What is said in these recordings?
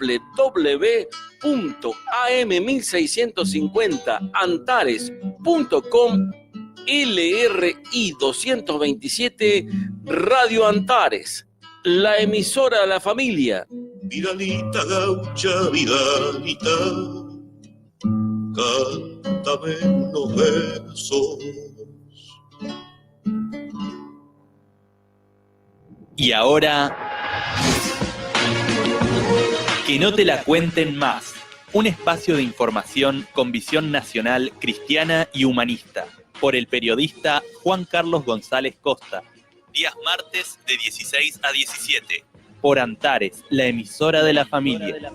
www.am1650antares.com. LRI 227 Radio Antares, la emisora de la familia. Vidalita gaucha, Vidalita, cántame unos versos. Y ahora, que no te la cuenten más. Un espacio de información con visión nacional, cristiana y humanista. Por el periodista Juan Carlos González Costa. Días martes de 16 a 17. Por Antares, la emisora de la familia.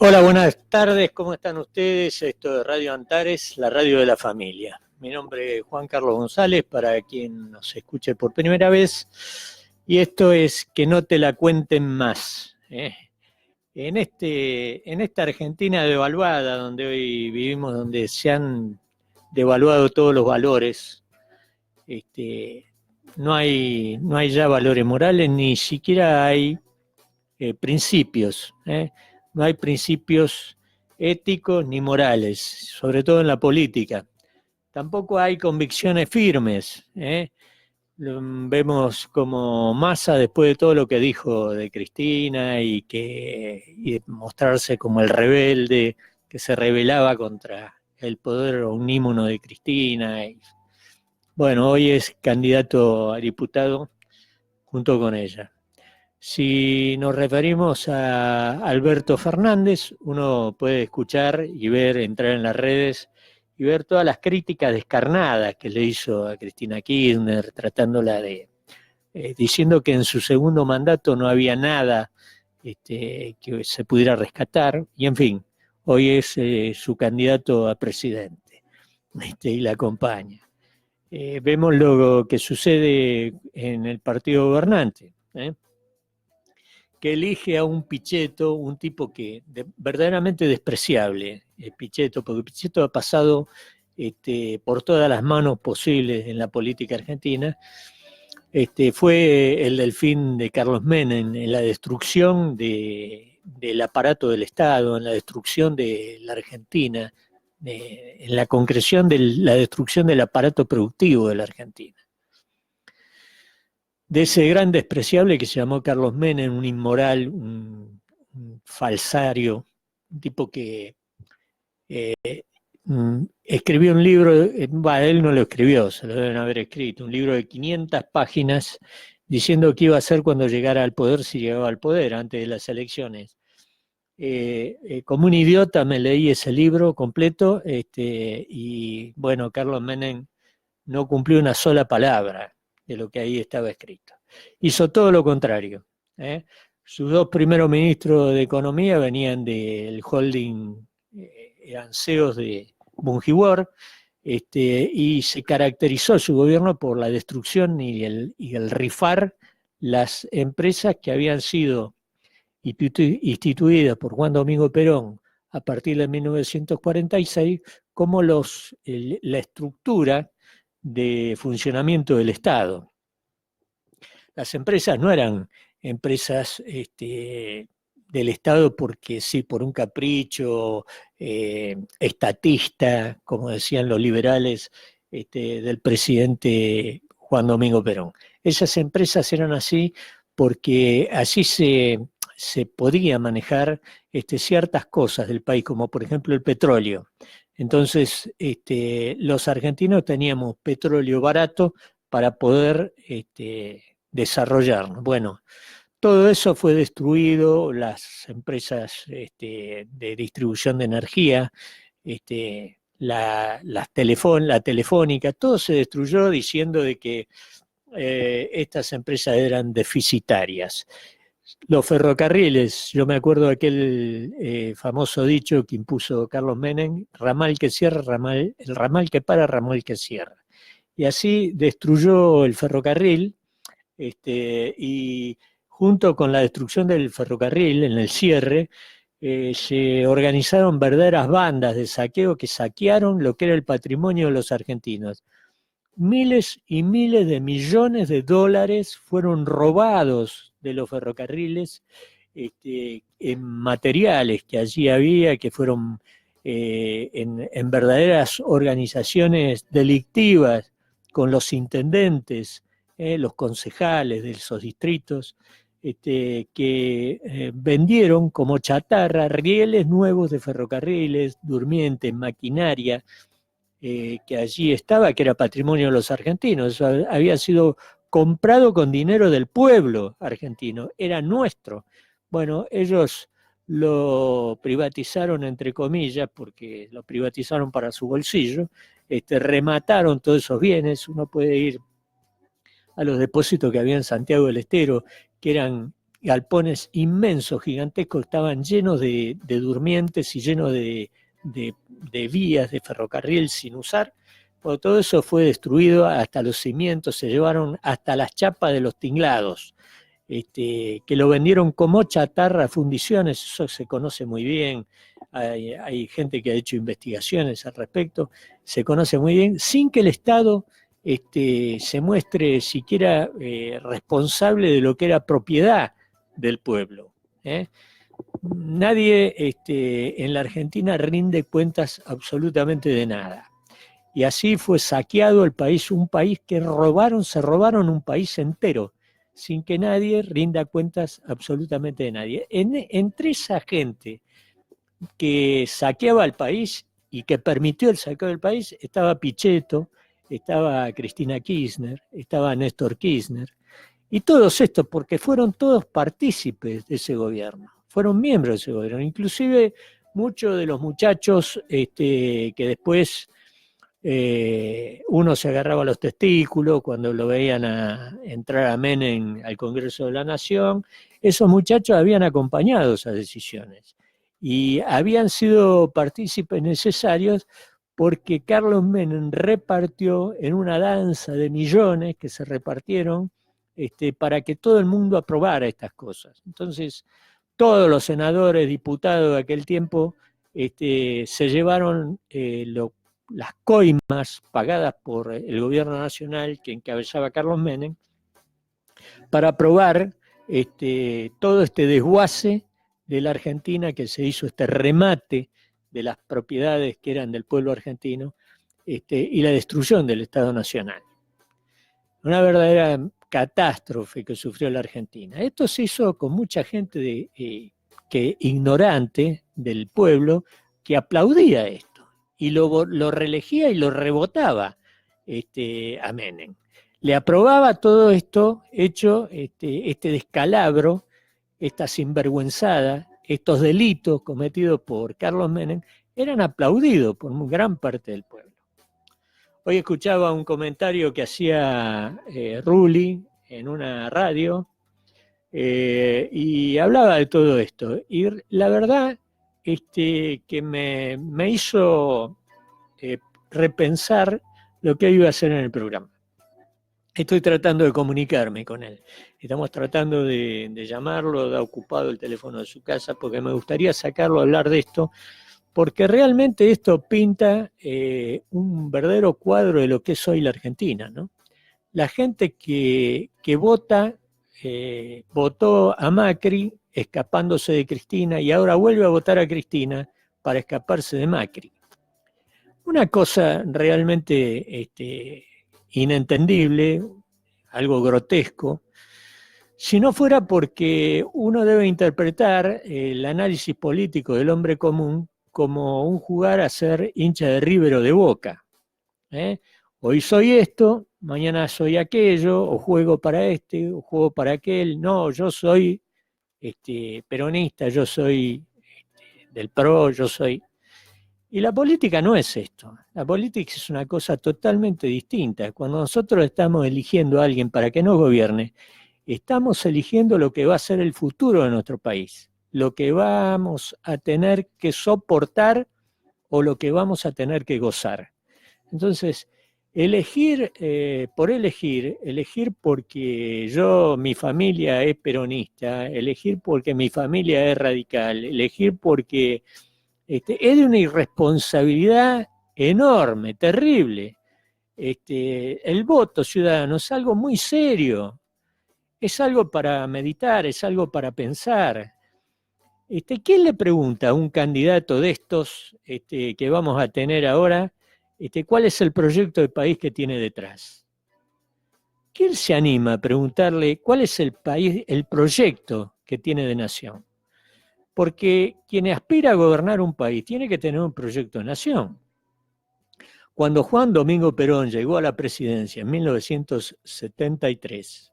Hola, buenas tardes, ¿cómo están ustedes? Esto es Radio Antares, la radio de la familia. Mi nombre es Juan Carlos González, para quien nos escuche por primera vez, y esto es Que no te la cuenten más. En esta Argentina devaluada, donde hoy vivimos, donde se han devaluado todos los valores, no hay ya valores morales, ni siquiera hay principios, No hay principios éticos ni morales, sobre todo en la política. Tampoco hay convicciones firmes. Vemos como Massa, después de todo lo que dijo de Cristina y de mostrarse como el rebelde que se rebelaba contra el poder omnímono de Cristina. Bueno, hoy es candidato a diputado junto con ella. Si nos referimos a Alberto Fernández, uno puede escuchar y ver, entrar en las redes y ver todas las críticas descarnadas que le hizo a Cristina Kirchner, tratándola diciendo que en su segundo mandato no había nada que se pudiera rescatar, y en fin, hoy es su candidato a presidente y la acompaña. Vemos lo que sucede en el partido gobernante, que elige a un Pichetto, un tipo verdaderamente despreciable, Pichetto, porque Pichetto ha pasado por todas las manos posibles en la política argentina. Fue el delfín de Carlos Menem en la destrucción del aparato del Estado, en la destrucción de la Argentina, en la concreción de la destrucción del aparato productivo de la Argentina. De ese gran despreciable que se llamó Carlos Menem, un inmoral, un falsario, un tipo que escribió un libro, él no lo escribió, se lo deben haber escrito, un libro de 500 páginas diciendo qué iba a hacer cuando llegara al poder, si llegaba al poder, antes de las elecciones. Como un idiota me leí ese libro completo, y bueno, Carlos Menem no cumplió una sola palabra de lo que ahí estaba escrito. Hizo todo lo contrario. Sus dos primeros ministros de Economía venían del holding, eran CEOs de Bungibor, y se caracterizó su gobierno por la destrucción y el rifar las empresas que habían sido instituidas por Juan Domingo Perón a partir de 1946 como la estructura de funcionamiento del Estado. Las empresas no eran empresas del Estado porque sí, por un capricho estatista, como decían los liberales, del presidente Juan Domingo Perón. Esas empresas eran así porque así se podía manejar ciertas cosas del país, como por ejemplo el petróleo. Entonces, los argentinos teníamos petróleo barato para poder desarrollarnos. Bueno, todo eso fue destruido, las empresas de distribución de energía, la telefónica, todo se destruyó diciendo de que estas empresas eran deficitarias. Los ferrocarriles, yo me acuerdo de aquel famoso dicho que impuso Carlos Menem: ramal que cierra, el ramal que para, ramal que cierra. Y así destruyó el ferrocarril, y junto con la destrucción del ferrocarril, en el cierre, se organizaron verdaderas bandas de saqueo que saquearon lo que era el patrimonio de los argentinos. Miles y miles de millones de dólares fueron robados de los ferrocarriles, en materiales que allí había, que fueron en verdaderas organizaciones delictivas con los intendentes, los concejales de esos distritos, que vendieron como chatarra rieles nuevos de ferrocarriles, durmientes, maquinaria, que allí estaba, que era patrimonio de los argentinos. Eso había sido comprado con dinero del pueblo argentino, era nuestro. Bueno, ellos lo privatizaron, entre comillas, porque lo privatizaron para su bolsillo, remataron todos esos bienes. Uno puede ir a los depósitos que había en Santiago del Estero, que eran galpones inmensos, gigantescos, estaban llenos de durmientes y llenos de vías de ferrocarril sin usar. Bueno, todo eso fue destruido hasta los cimientos, se llevaron hasta las chapas de los tinglados, que lo vendieron como chatarra a fundiciones. Eso se conoce muy bien, hay gente que ha hecho investigaciones al respecto, se conoce muy bien, sin que el Estado se muestre siquiera responsable de lo que era propiedad del pueblo. Nadie en la Argentina rinde cuentas absolutamente de nada. Y así fue saqueado el país, un país que se robaron un país entero, sin que nadie rinda cuentas absolutamente de nadie. Entre esa gente que saqueaba el país y que permitió el saqueo del país, estaba Pichetto, estaba Cristina Kirchner, estaba Néstor Kirchner, y todos estos, porque fueron todos partícipes de ese gobierno, fueron miembros de ese gobierno, inclusive muchos de los muchachos que después uno se agarraba los testículos cuando lo veían entrar a Menem al Congreso de la Nación. Esos muchachos habían acompañado esas decisiones y habían sido partícipes necesarios, porque Carlos Menem repartió en una danza de millones que se repartieron para que todo el mundo aprobara estas cosas. Entonces, todos los senadores, diputados de aquel tiempo, se llevaron las coimas pagadas por el gobierno nacional que encabezaba Carlos Menem para aprobar todo este desguace de la Argentina, que se hizo este remate de las propiedades que eran del pueblo argentino, y la destrucción del Estado Nacional. Una verdadera catástrofe que sufrió la Argentina. Esto se hizo con mucha gente que ignorante del pueblo, que aplaudía esto y lo reelegía y lo rebotaba a Menem. Le aprobaba todo esto hecho, este descalabro, esta sinvergüenzada, estos delitos cometidos por Carlos Menem, eran aplaudidos por gran parte del pueblo. Hoy escuchaba un comentario que hacía Rulli en una radio, y hablaba de todo esto. Y la verdad que me hizo repensar lo que iba a hacer en el programa. Estoy tratando de comunicarme con él. Estamos tratando de llamarlo, da ocupado el teléfono de su casa, porque me gustaría sacarlo a hablar de esto, porque realmente esto pinta un verdadero cuadro de lo que es hoy la Argentina, ¿no? La gente que votó a Macri escapándose de Cristina, y ahora vuelve a votar a Cristina para escaparse de Macri. Una cosa realmente inentendible, algo grotesco, si no fuera porque uno debe interpretar el análisis político del hombre común como un jugar a ser hincha de River o de Boca. Hoy soy esto, mañana soy aquello, o juego para este, o juego para aquel. No, yo soy peronista, yo soy del PRO, yo soy... Y la política no es esto. La política es una cosa totalmente distinta. Cuando nosotros estamos eligiendo a alguien para que nos gobierne, estamos eligiendo lo que va a ser el futuro de nuestro país, lo que vamos a tener que soportar o lo que vamos a tener que gozar. Entonces, elegir porque mi familia es peronista, elegir porque mi familia es radical, elegir porque es de una irresponsabilidad enorme, terrible. El voto ciudadano es algo muy serio, es algo para meditar, es algo para pensar. ¿Quién le pregunta a un candidato de estos que vamos a tener ahora cuál es el proyecto de país que tiene detrás? ¿Quién se anima a preguntarle cuál es el proyecto que tiene de nación? Porque quien aspira a gobernar un país tiene que tener un proyecto de nación. Cuando Juan Domingo Perón llegó a la presidencia en 1973,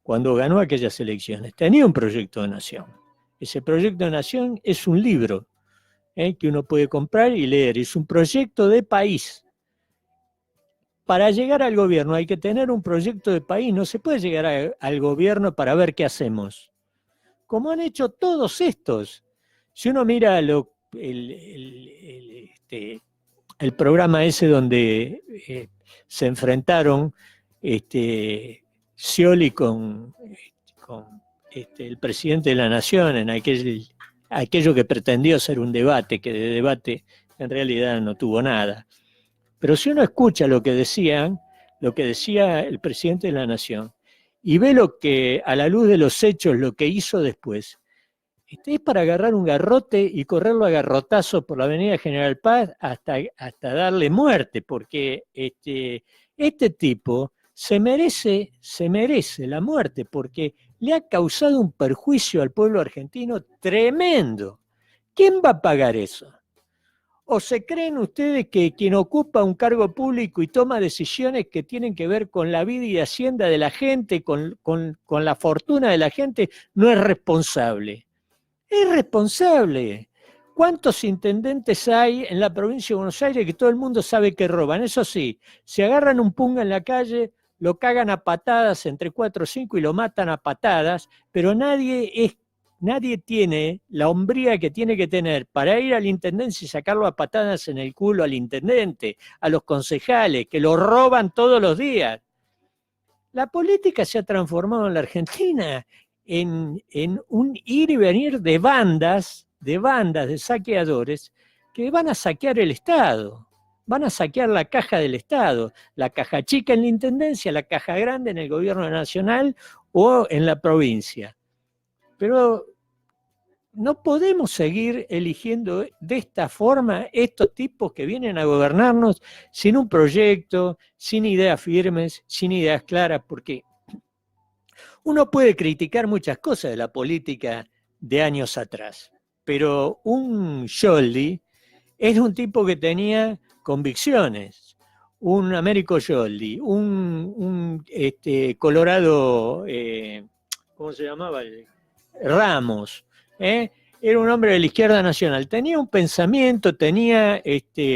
cuando ganó aquellas elecciones, tenía un proyecto de nación. Ese proyecto de nación es un libro que uno puede comprar y leer, es un proyecto de país. Para llegar al gobierno hay que tener un proyecto de país, no se puede llegar al gobierno para ver qué hacemos. Como han hecho todos estos. Si uno mira el programa ese donde se enfrentaron Scioli con el presidente de la Nación en aquello que pretendió ser un debate, que de debate en realidad no tuvo nada. Pero si uno escucha lo que decía el presidente de la Nación, y ve a la luz de los hechos, lo que hizo después, es para agarrar un garrote y correrlo a garrotazos por la avenida General Paz hasta darle muerte, porque este tipo se merece la muerte, porque le ha causado un perjuicio al pueblo argentino tremendo. ¿Quién va a pagar eso? ¿O se creen ustedes que quien ocupa un cargo público y toma decisiones que tienen que ver con la vida y hacienda de la gente, con la fortuna de la gente, no es responsable? Es responsable. ¿Cuántos intendentes hay en la provincia de Buenos Aires que todo el mundo sabe que roban? Eso sí, se agarran un punga en la calle, lo cagan a patadas entre 4 o 5 y lo matan a patadas, pero nadie tiene la hombría que tiene que tener para ir a la intendencia y sacarlo a patadas en el culo al intendente, a los concejales, que lo roban todos los días. La política se ha transformado en la Argentina en un ir y venir de bandas de saqueadores que van a saquear el Estado. Van a saquear la caja del Estado, la caja chica en la intendencia, la caja grande en el gobierno nacional o en la provincia. Pero no podemos seguir eligiendo de esta forma estos tipos que vienen a gobernarnos sin un proyecto, sin ideas firmes, sin ideas claras, porque uno puede criticar muchas cosas de la política de años atrás, pero un Scioli es un tipo que tenía convicciones, un Américo Scioli, un Colorado, ¿cómo se llamaba? Ramos, era un hombre de la izquierda nacional, tenía un pensamiento, tenía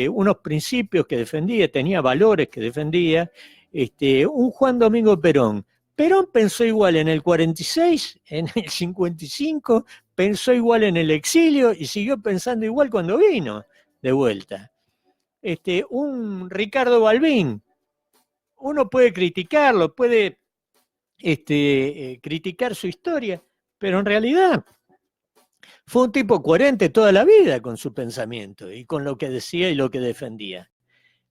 unos principios que defendía, tenía valores que defendía, un Juan Domingo Perón. Perón pensó igual en el 46, en el 55, pensó igual en el exilio y siguió pensando igual cuando vino de vuelta. Un Ricardo Balbín, uno puede criticarlo, puede criticar su historia, pero en realidad fue un tipo coherente toda la vida con su pensamiento y con lo que decía y lo que defendía.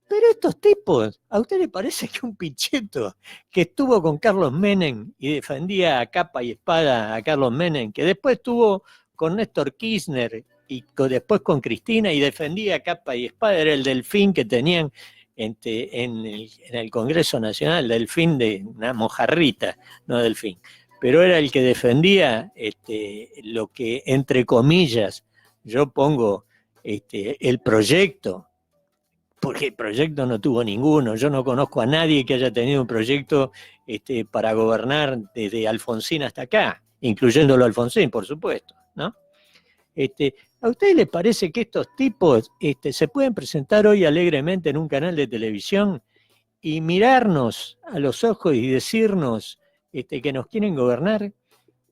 Pero estos tipos, ¿a usted le parece que un Pichetto que estuvo con Carlos Menem y defendía a capa y espada a Carlos Menem, que después estuvo con Néstor Kirchner y después con Cristina y defendía a capa y espada, era el delfín que tenían en el Congreso Nacional, delfín de una mojarrita, no delfín, pero era el que defendía lo que, entre comillas, yo pongo el proyecto, porque el proyecto no tuvo ninguno. Yo no conozco a nadie que haya tenido un proyecto para gobernar desde Alfonsín hasta acá, incluyéndolo a Alfonsín, por supuesto, ¿no? ¿A ustedes les parece que estos tipos se pueden presentar hoy alegremente en un canal de televisión y mirarnos a los ojos y decirnos que nos quieren gobernar,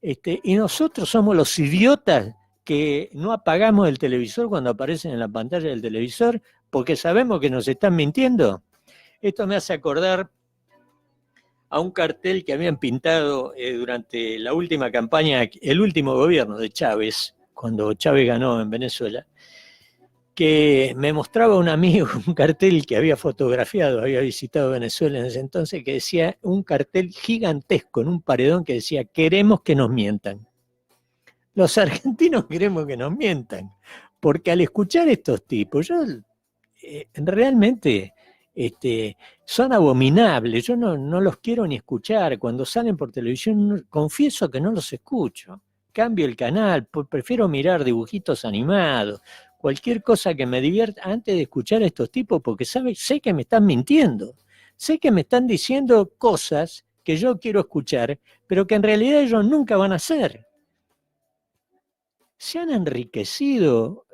y nosotros somos los idiotas que no apagamos el televisor cuando aparecen en la pantalla del televisor porque sabemos que nos están mintiendo. Esto me hace acordar a un cartel que habían pintado durante la última campaña, el último gobierno de Chávez, cuando Chávez ganó en Venezuela, que me mostraba un amigo un cartel que había fotografiado, había visitado Venezuela en ese entonces, que decía un cartel gigantesco en un paredón que decía: queremos que nos mientan. Los argentinos queremos que nos mientan, porque al escuchar estos tipos, yo realmente son abominables, yo no los quiero ni escuchar. Cuando salen por televisión, confieso que no los escucho. Cambio el canal, prefiero mirar dibujitos animados, cualquier cosa que me divierta antes de escuchar a estos tipos, porque sé que me están mintiendo, sé que me están diciendo cosas que yo quiero escuchar, pero que en realidad ellos nunca van a hacer. Se han enriquecido.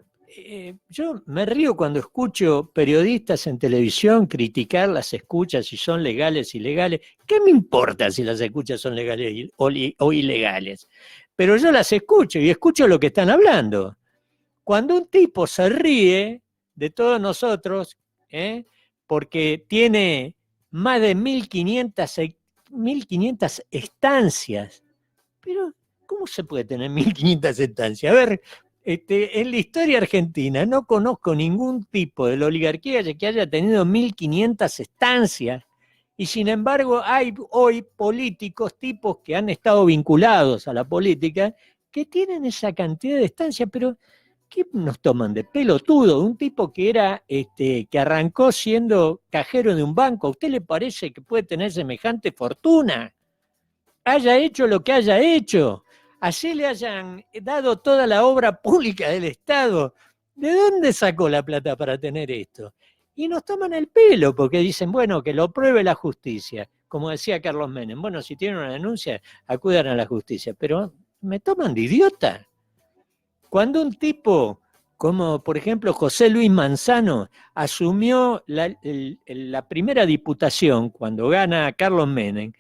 Yo me río cuando escucho periodistas en televisión criticar las escuchas, si son legales o ilegales. ¿Qué me importa si las escuchas son legales o ilegales? Pero yo las escucho y escucho lo que están hablando. Cuando un tipo se ríe de todos nosotros, porque tiene más de 1.500 estancias, pero ¿cómo se puede tener 1.500 estancias? A ver, en la historia argentina no conozco ningún tipo de la oligarquía que haya tenido 1.500 estancias, y sin embargo hay hoy políticos, tipos que han estado vinculados a la política, que tienen esa cantidad de estancias. Pero ¿qué nos toman de pelotudo? Un tipo que que arrancó siendo cajero de un banco, ¿a usted le parece que puede tener semejante fortuna? Haya hecho lo que haya hecho, así le hayan dado toda la obra pública del Estado. ¿De dónde sacó la plata para tener esto? Y nos toman el pelo porque dicen, bueno, que lo pruebe la justicia. Como decía Carlos Menem, bueno, si tienen una denuncia, acudan a la justicia. Pero me toman de idiota. Cuando un tipo como, por ejemplo, José Luis Manzano asumió la primera diputación cuando gana Carlos Menem,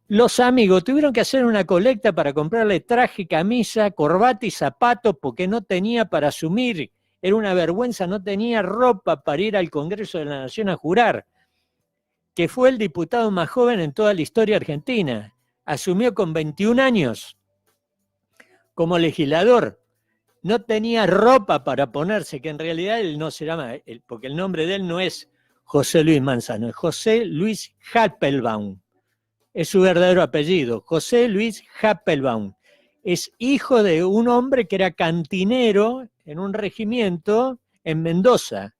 los amigos tuvieron que hacer una colecta para comprarle traje, camisa, corbata y zapatos porque no tenía para asumir. Era una vergüenza, no tenía ropa para ir al Congreso de la Nación a jurar, que fue el diputado más joven en toda la historia argentina. Asumió con 21 años como legislador. No tenía ropa para ponerse, que en realidad él no se llama, porque el nombre de él no es José Luis Manzano, es José Luis Happelbaum. Es su verdadero apellido, José Luis Happelbaum. Es hijo de un hombre que era cantinero en un regimiento en Mendoza.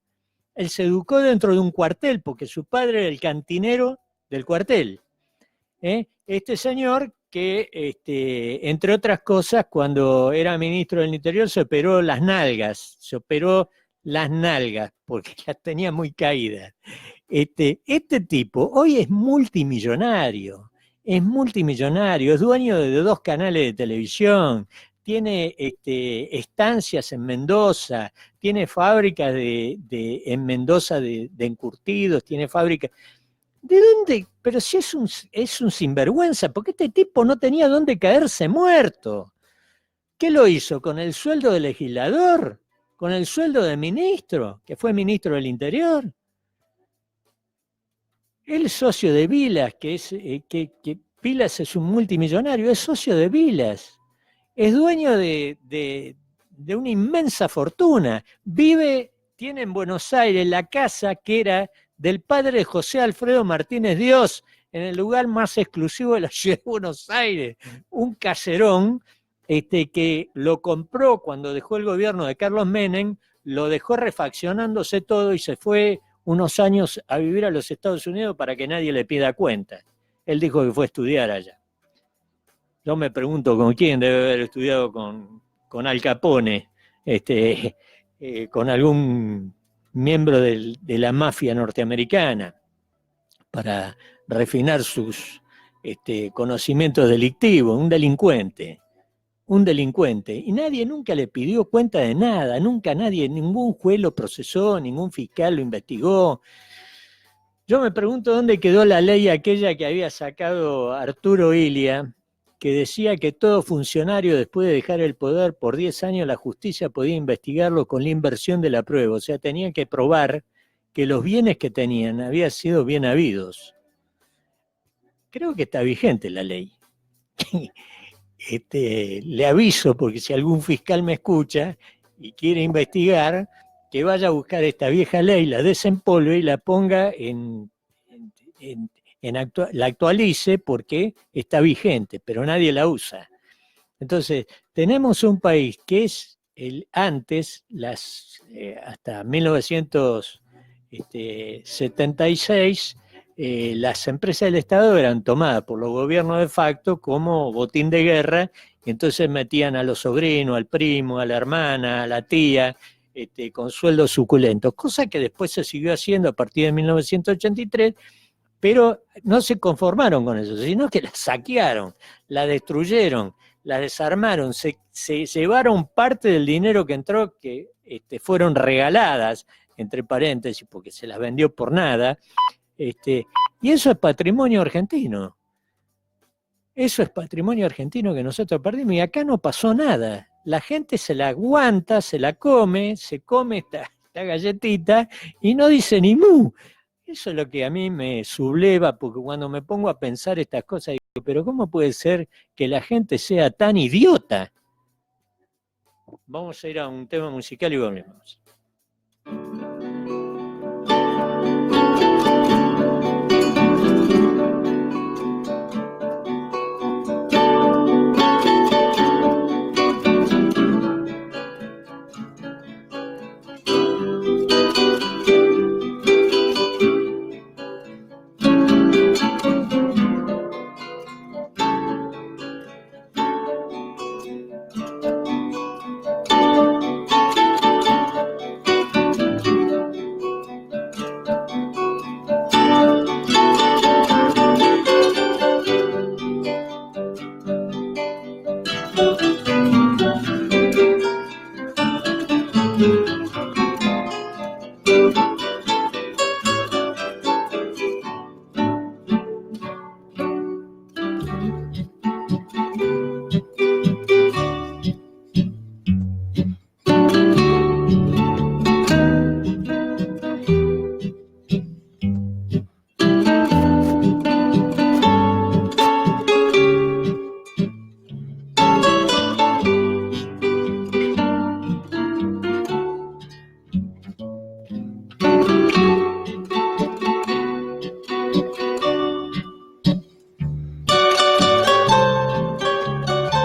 Él se educó dentro de un cuartel porque su padre era el cantinero del cuartel. Este señor que, entre otras cosas, cuando era ministro del Interior se operó las nalgas, porque las tenía muy caídas. Este tipo hoy es multimillonario, es dueño de 2 canales de televisión, tiene estancias en Mendoza, tiene fábricas en Mendoza de encurtidos, tiene fábricas. ¿De dónde? Pero si es un sinvergüenza, porque este tipo no tenía dónde caerse muerto. ¿Qué lo hizo? ¿Con el sueldo de legislador? ¿Con el sueldo de ministro, que fue ministro del Interior? Él es socio de Vilas, que Vilas es un multimillonario, es socio de Vilas. Es dueño de una inmensa fortuna. Tiene en Buenos Aires la casa que era del padre de José Alfredo Martínez Dios, en el lugar más exclusivo de la ciudad de Buenos Aires. Un caserón que lo compró cuando dejó el gobierno de Carlos Menem, lo dejó refaccionándose todo y se fue unos años a vivir a los Estados Unidos para que nadie le pida cuenta. Él dijo que fue a estudiar allá. Yo me pregunto con quién debe haber estudiado, con Al Capone, con algún miembro de la mafia norteamericana, para refinar sus conocimientos delictivos, un delincuente, y nadie nunca le pidió cuenta de nada, ningún juez lo procesó, ningún fiscal lo investigó. Yo me pregunto dónde quedó la ley aquella que había sacado Arturo Illia, que decía que todo funcionario después de dejar el poder por 10 años la justicia podía investigarlo con la inversión de la prueba. O sea, tenían que probar que los bienes que tenían habían sido bien habidos. Creo que está vigente la ley. Le aviso, porque si algún fiscal me escucha y quiere investigar, que vaya a buscar esta vieja ley, la desempolve y la ponga la actualice, porque está vigente, pero nadie la usa. Entonces, tenemos un país que es antes, hasta 1976, las empresas del Estado eran tomadas por los gobiernos de facto como botín de guerra, y entonces metían a los sobrinos, al primo, a la hermana, a la tía, con sueldos suculentos, cosa que después se siguió haciendo a partir de 1983, pero no se conformaron con eso, sino que la saquearon, la destruyeron, la desarmaron, se llevaron parte del dinero que entró, que fueron regaladas, entre paréntesis, porque se las vendió por nada, y eso es patrimonio argentino. Eso es patrimonio argentino que nosotros perdimos, y acá no pasó nada. La gente se la aguanta, se la come, se come esta galletita y no dice ni mu. Eso es lo que a mí me subleva, porque cuando me pongo a pensar estas cosas, digo, pero ¿cómo puede ser que la gente sea tan idiota? Vamos a ir a un tema musical y volvemos.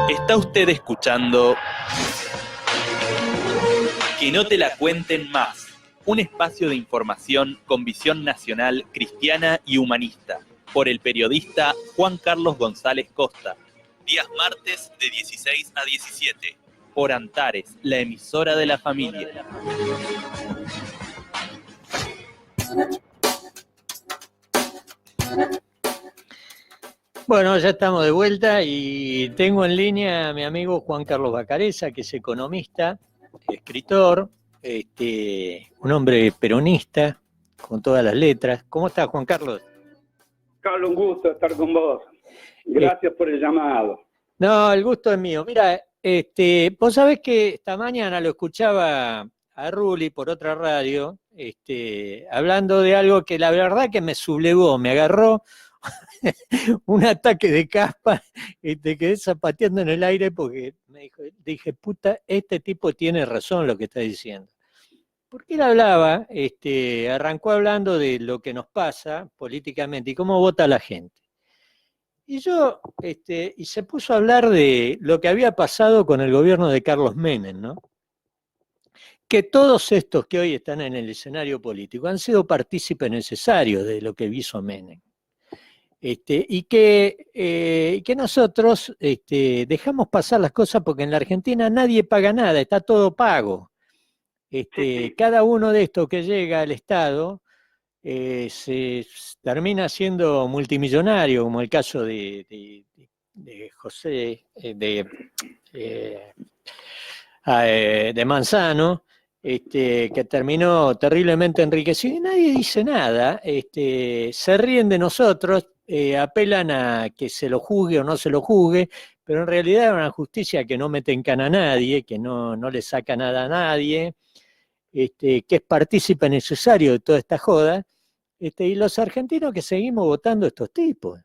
Está usted escuchando Que no te la cuenten más, un espacio de información con visión nacional, cristiana y humanista, por el periodista Juan Carlos González Costa, días martes de 16 a 17, por Antares, la emisora de la familia. Bueno, ya estamos de vuelta y tengo en línea a mi amigo Juan Carlos Bacareza, que es economista, escritor, un hombre peronista, con todas las letras. ¿Cómo estás, Juan Carlos? Carlos, un gusto estar con vos. Gracias por el llamado. No, el gusto es mío. Mira, vos sabés que esta mañana lo escuchaba a Rulli por otra radio, hablando de algo que la verdad que me sublevó, me agarró un ataque de caspa, quedé zapateando en el aire porque dije, puta, este tipo tiene razón lo que está diciendo. Porque él hablaba, arrancó hablando de lo que nos pasa políticamente y cómo vota la gente. Y yo, y se puso a hablar de lo que había pasado con el gobierno de Carlos Menem, ¿no? Que todos estos que hoy están en el escenario político han sido partícipes necesarios de lo que hizo Menem. Y que nosotros dejamos pasar las cosas porque en la Argentina nadie paga nada, está todo pago. Cada uno de estos que llega al Estado se termina siendo multimillonario, como el caso de José, de Manzano, que terminó terriblemente enriquecido y nadie dice nada, se ríen de nosotros, apelan a que se lo juzgue o no se lo juzgue, pero en realidad es una justicia que no mete en cana a nadie, que no le saca nada a nadie, que es partícipe necesario de toda esta joda, y los argentinos que seguimos votando a estos tipos.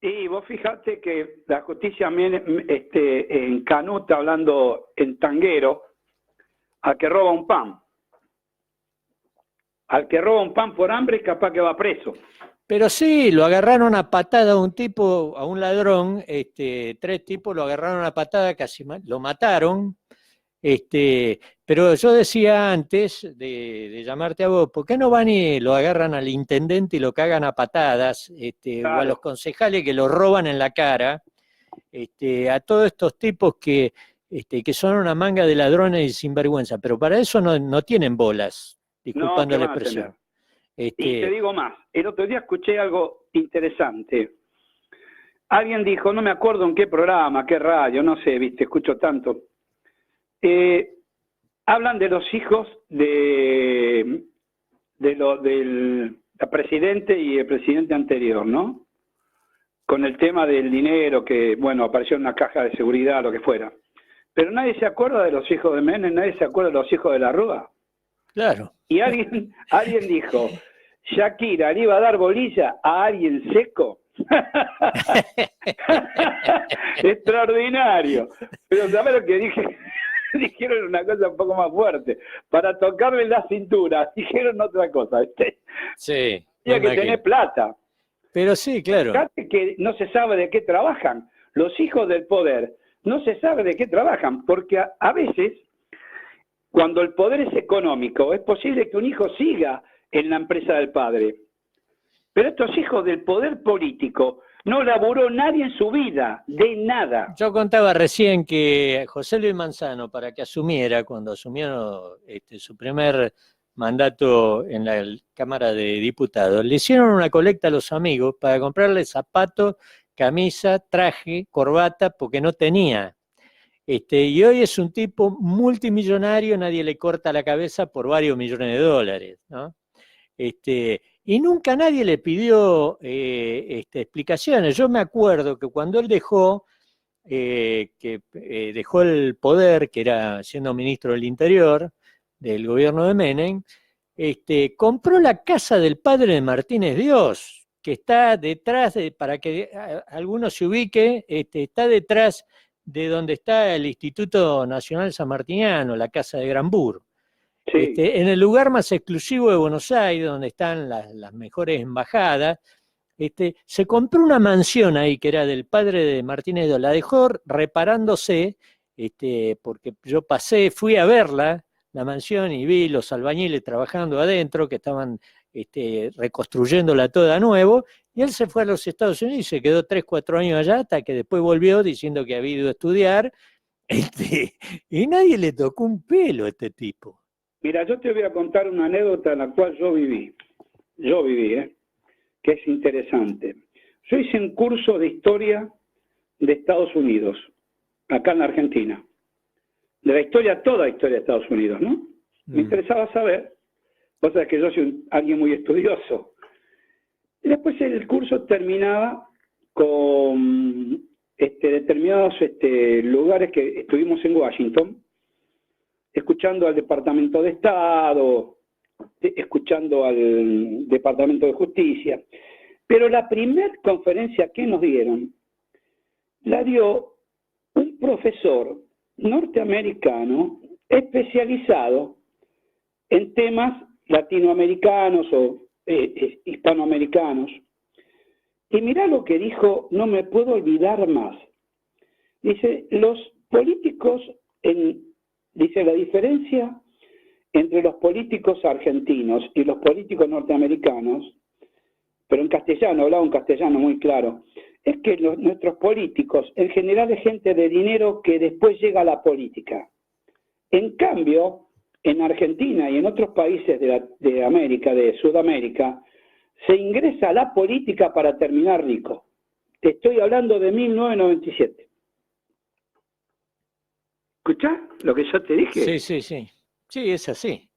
Y vos fijate que la justicia encanuta, hablando en tanguero, al que roba un pan. Al que roba un pan por hambre, capaz que va preso. Pero sí, lo agarraron a patada a un tipo, a un ladrón, 3 tipos lo agarraron a patada, casi lo mataron. Pero yo decía antes de llamarte a vos, ¿por qué no van y lo agarran al intendente y lo cagan a patadas? Claro. O a los concejales que lo roban en la cara, a todos estos tipos que son una manga de ladrones y sinvergüenza, pero para eso no tienen bolas, disculpando la expresión. Y te digo más, el otro día escuché algo interesante. Alguien dijo, no me acuerdo en qué programa, qué radio, no sé, viste, escucho tanto. Hablan de los hijos del presidente y el presidente anterior, ¿no? Con el tema del dinero que, bueno, apareció en una caja de seguridad, lo que fuera. Pero nadie se acuerda de los hijos de Menem, nadie se acuerda de los hijos de la Rúa. Claro. Y alguien dijo, Shakira le iba a dar bolilla a alguien seco. Extraordinario. Pero ¿sabes lo que dije? Dijeron una cosa un poco más fuerte. Para tocarle la cintura, dijeron otra cosa. Sí. Tiene que tener plata. Pero sí, claro. Fíjate que no se sabe de qué trabajan. Los hijos del poder no se sabe de qué trabajan, porque a veces, cuando el poder es económico, es posible que un hijo siga en la empresa del padre. Pero estos hijos del poder político no laburó nadie en su vida, de nada. Yo contaba recién que José Luis Manzano, para que asumiera, cuando asumió su primer mandato en la Cámara de Diputados, le hicieron una colecta a los amigos para comprarle zapatos, camisa, traje, corbata, porque no tenía. Y hoy es un tipo multimillonario, nadie le corta la cabeza por varios millones de dólares, ¿no? Y nunca nadie le pidió explicaciones. Yo me acuerdo que cuando él dejó el poder, que era siendo ministro del Interior del gobierno de Menem, compró la casa del padre de Martínez Dios, que está detrás, para que alguno se ubique, está detrás de donde está el Instituto Nacional Sanmartiniano, la Casa de Granbur. Sí. En el lugar más exclusivo de Buenos Aires, donde están las mejores embajadas, se compró una mansión ahí que era del padre de Martínez Dios, la dejó reparándose, porque yo fui a verla, la mansión, y vi los albañiles trabajando adentro, que estaban reconstruyéndola toda a nuevo, y él se fue a los Estados Unidos y se quedó 3, 4 años allá, hasta que después volvió diciendo que había ido a estudiar, y nadie le tocó un pelo a este tipo. Mira, yo te voy a contar una anécdota en la cual yo viví, que es interesante. Yo hice un curso de historia de Estados Unidos, acá en la Argentina. De la historia, toda la historia de Estados Unidos, ¿no? Me interesaba saber, vos sabés que yo soy alguien muy estudioso. Y después el curso terminaba con determinados lugares que estuvimos en Washington, escuchando al Departamento de Estado, escuchando al Departamento de Justicia. Pero la primera conferencia que nos dieron, la dio un profesor norteamericano especializado en temas latinoamericanos o hispanoamericanos. Y mirá lo que dijo, no me puedo olvidar más. Dice, los políticos, dice, la diferencia entre los políticos argentinos y los políticos norteamericanos, pero en castellano, hablaba un castellano muy claro, es que nuestros políticos en general es gente de dinero que después llega a la política. En cambio, en Argentina y en otros países de América, de Sudamérica, se ingresa a la política para terminar rico. Te estoy hablando de 1997. ¿Escuchás lo que yo te dije? Sí. Sí, es así.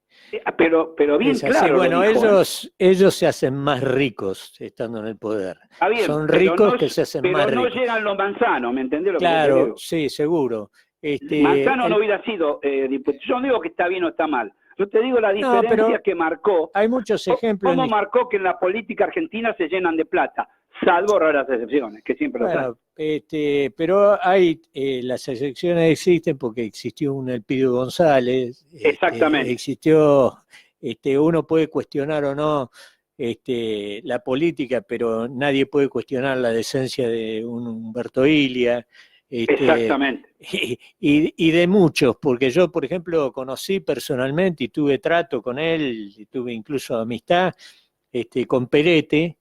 Pero bien Es así. claro. Bueno, lo dijo, ¿eh? ellos se hacen más ricos estando en el poder. Está bien, Son pero ricos no, que se hacen más pero no ricos. llegan los manzanos, ¿me entendés lo que yo te Claro, digo? sí, seguro. Manzano no hubiera sido diputado. Yo no digo que está bien o está mal. Yo te digo la No, diferencia pero que marcó. hay muchos ejemplos. ¿Cómo marcó que en la política argentina se llenan de plata? Salvo raras excepciones, que siempre lo hay. Bueno, pero hay, las excepciones existen porque existió un Elpidio González, Exactamente. existió, uno puede cuestionar o no la política, pero nadie puede cuestionar la decencia de un Humberto Ilia, Exactamente. y de muchos, porque yo, por ejemplo, conocí personalmente y tuve trato con él, y tuve incluso amistad con Perete,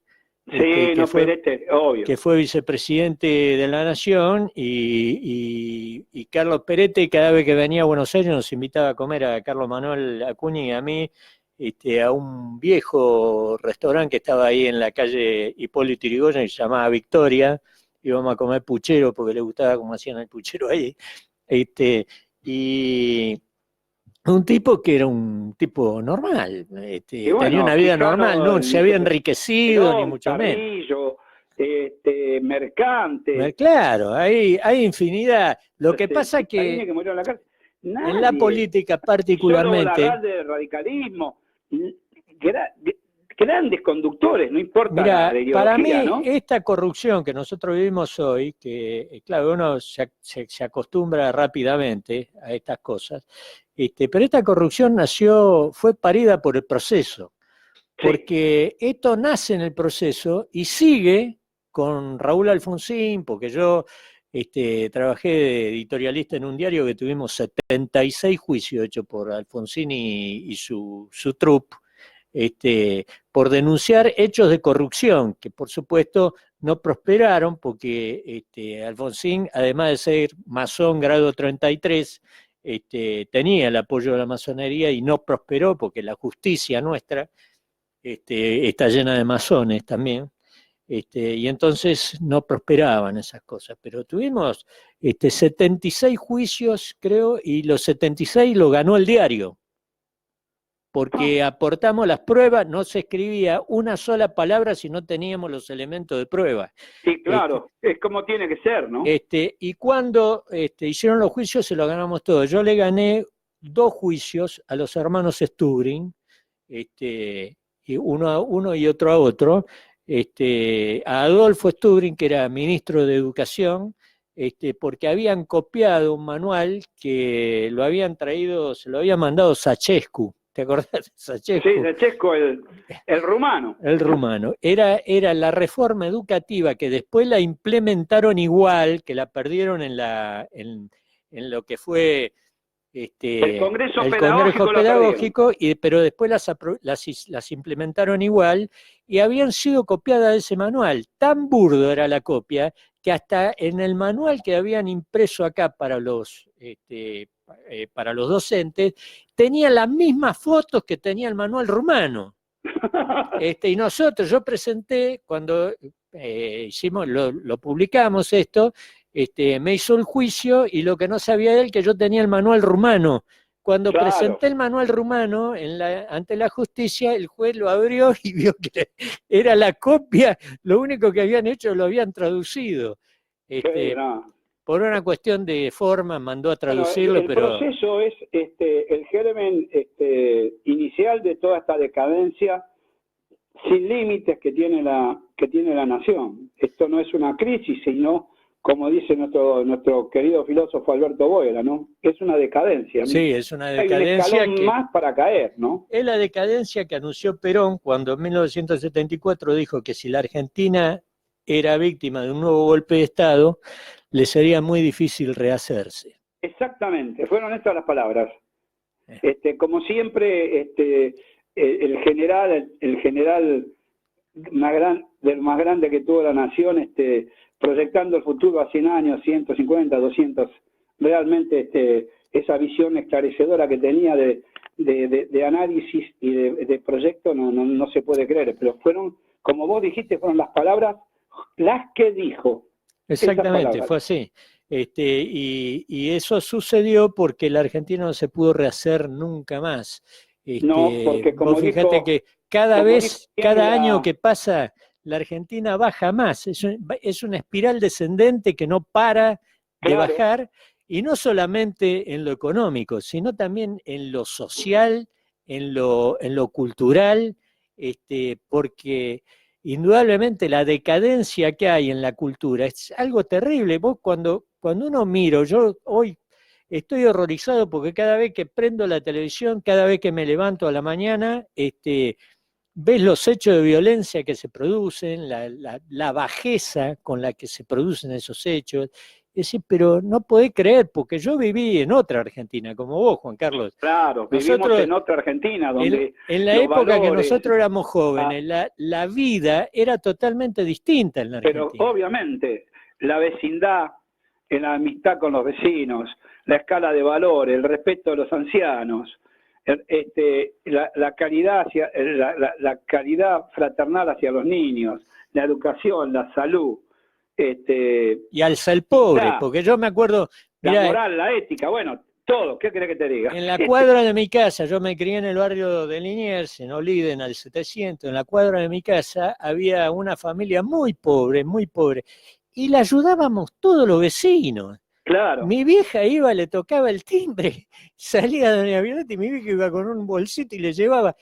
Sí, no, Perete, obvio. que fue vicepresidente de la Nación, y Carlos Perete cada vez que venía a Buenos Aires nos invitaba a comer a Carlos Manuel Acuña y a mí, a un viejo restaurante que estaba ahí en la calle Hipólito Yrigoyen que se llamaba Victoria. Íbamos a comer puchero porque le gustaba cómo hacían el puchero ahí. Y un tipo que era un tipo normal, Y bueno, tenía una vida normal, no se había enriquecido ni mucho menos. Carrillo, Mercante. Claro, hay infinidad. Lo que pasa que que murió en la cárcel. Nadie. en la política Solo particularmente, la del radicalismo. Grandes conductores, no importa mira, la ideología, para mí ¿no? esta corrupción que nosotros vivimos hoy, que claro, uno se acostumbra rápidamente a estas cosas, pero esta corrupción fue parida por el proceso. Porque esto nace en el proceso y sigue con Raúl Alfonsín, porque yo trabajé de editorialista en un diario que tuvimos 76 juicios hechos por Alfonsín y su troupe, por denunciar hechos de corrupción, que por supuesto no prosperaron, porque Alfonsín, además de ser masón grado 33, tenía el apoyo de la masonería y no prosperó porque la justicia nuestra está llena de masones también, y entonces no prosperaban esas cosas. Pero tuvimos 76 juicios, creo, y los 76 lo ganó el diario, porque aportamos las pruebas, no se escribía una sola palabra si no teníamos los elementos de prueba. Sí, claro, es como tiene que ser, ¿no? Y cuando hicieron los juicios se los ganamos todos. Yo le gané 2 juicios a los hermanos Stubring, y uno a uno y otro a otro, a Adolfo Stubring, que era ministro de Educación, porque habían copiado un manual que lo habían traído, se lo había mandado Sachescu. ¿Te acordás de Sachescu? Sí, Sachescu, el rumano. El rumano. Era la reforma educativa que después la implementaron igual, que la perdieron en lo que fue el Congreso Pedagógico, pero después las implementaron igual y habían sido copiadas de ese manual. Tan burdo era la copia que hasta en el manual que habían impreso acá para los docentes tenía las mismas fotos que tenía el manual rumano. Y yo presenté, cuando lo publicamos esto, me hizo el juicio y lo que no sabía él que yo tenía el manual rumano. Cuando presenté el manual rumano ante la justicia, el juez lo abrió y vio que era la copia, lo único que habían hecho lo habían traducido. Por una cuestión de forma mandó a traducirlo, el proceso es el germen inicial de toda esta decadencia sin límites que tiene la nación. Esto no es una crisis, sino, como dice nuestro querido filósofo Alberto Boera, ¿no? Es una decadencia, ¿no? Sí, es una decadencia. Hay un escalón más para caer, ¿no? Es la decadencia que anunció Perón cuando en 1974 dijo que si la Argentina era víctima de un nuevo golpe de Estado, le sería muy difícil rehacerse. Exactamente, fueron estas las palabras. Como siempre, el general más grande que tuvo la nación, proyectando el futuro a 100 años, 150, 200, realmente esa visión esclarecedora que tenía de análisis y de proyecto no se puede creer, pero fueron, como vos dijiste, fueron las palabras las que dijo. Exactamente, fue así. Y eso sucedió porque la Argentina no se pudo rehacer nunca más. No, porque como Vos fíjate dijo, que cada como vez, dijo cada año la- que pasa, la Argentina baja más. Es una espiral descendente que no para de Claro. bajar, y no solamente en lo económico, sino también en lo social, en lo cultural, porque indudablemente la decadencia que hay en la cultura es algo terrible. Vos cuando uno miro, yo hoy estoy horrorizado porque cada vez que prendo la televisión, cada vez que me levanto a la mañana, ves los hechos de violencia que se producen, la bajeza con la que se producen esos hechos. Es decir, pero no podés creer, porque yo viví en otra Argentina, como vos, Juan Carlos. Claro, vivimos Nosotros, en otra Argentina donde en la los época que valores, nosotros éramos jóvenes, la vida era totalmente distinta en la pero Argentina. obviamente la vecindad, la amistad con los vecinos, la escala de valores, el respeto a los ancianos, la caridad la caridad fraternal hacia los niños, la educación, la salud, Y alza el pobre, la porque yo me acuerdo, mirá, moral, la ética, bueno, todo, ¿qué querés que te diga? en la cuadra de mi casa, yo me crié en el barrio de Liniers, en Oliden, al 700, en la cuadra de mi casa había una familia muy pobre, y la ayudábamos todos los vecinos. Claro, Mi vieja iba, le tocaba el timbre, salía doña Violeta y mi vieja iba con un bolsito y le llevaba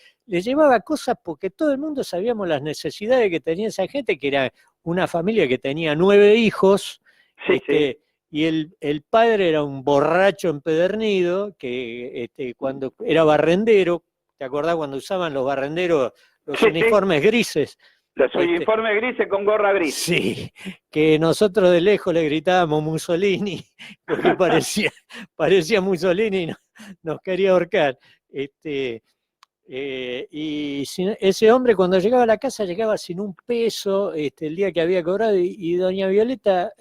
cosas porque todo el mundo sabíamos las necesidades que tenía esa gente, que era una familia que tenía 9 hijos, sí, sí. y el padre era un borracho empedernido, que cuando era barrendero, ¿te acordás cuando usaban los barrenderos los Sí, sí. uniformes grises? Los uniformes grises con gorra gris. Sí, que nosotros de lejos le gritábamos Mussolini, porque parecía Mussolini y nos quería ahorcar. Ese hombre cuando llegaba a la casa llegaba sin un peso, el día que había cobrado, y doña Violeta,